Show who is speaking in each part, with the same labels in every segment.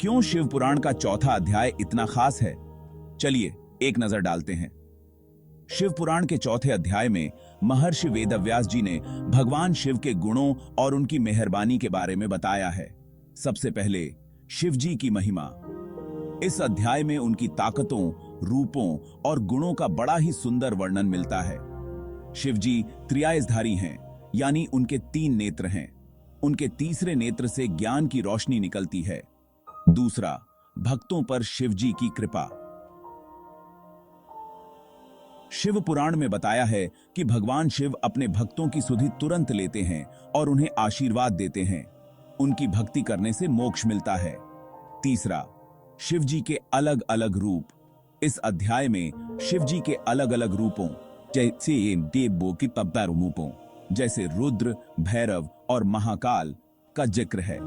Speaker 1: क्यों शिव पुराण का चौथा अध्याय इतना खास है? चलिए एक नजर डालते हैं। शिव पुराण के चौथे अध्याय में महर्षि वेदव्यास जी ने भगवान शिव के गुणों और उनकी मेहरबानी के बारे में बताया है। सबसे पहले शिव जी की महिमा। इस अध्याय में उनकी ताकतों, रूपों और गुणों का बड़ा ही सुंदर वर्णन मिलता है। शिव जी त्रियायसधारी हैं, यानी उनके 3 नेत्र हैं। उनके तीसरे नेत्र से ज्ञान की रोशनी निकलती है। दूसरा, भक्तों पर शिव जी की कृपा। शिव पुराण में बताया है कि भगवान शिव अपने भक्तों की सुधि तुरंत लेते हैं और उन्हें आशीर्वाद देते हैं। उनकी भक्ति करने से मोक्ष मिलता है। तीसरा, शिव जी के अलग अलग रूप। इस अध्याय में शिव जी के अलग अलग रूपों जैसे देवों की पब्बर रूपों जैसे रुद्र, भैरव और महाकाल का जिक्र है।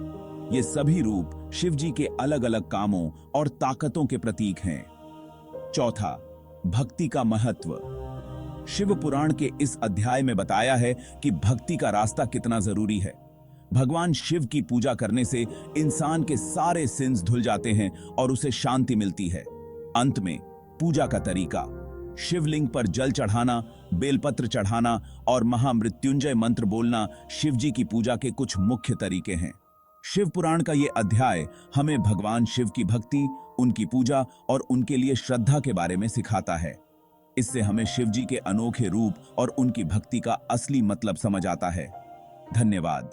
Speaker 1: ये सभी रूप शिव जी के अलग अलग कामों और ताकतों के प्रतीक हैं। चौथा, भक्ति का महत्व। शिव पुराण के इस अध्याय में बताया है कि भक्ति का रास्ता कितना जरूरी है। भगवान शिव की पूजा करने से इंसान के सारे सिंस धुल जाते हैं और उसे शांति मिलती है। अंत में पूजा का तरीका। शिवलिंग पर जल चढ़ाना, बेलपत्र चढ़ाना और महामृत्युंजय मंत्र बोलना शिव जी की पूजा के कुछ मुख्य तरीके हैं। शिव पुराण का ये अध्याय हमें भगवान शिव की भक्ति, उनकी पूजा और उनके लिए श्रद्धा के बारे में सिखाता है। इससे हमें शिव जी के अनोखे रूप और उनकी भक्ति का असली मतलब समझ आता है। धन्यवाद।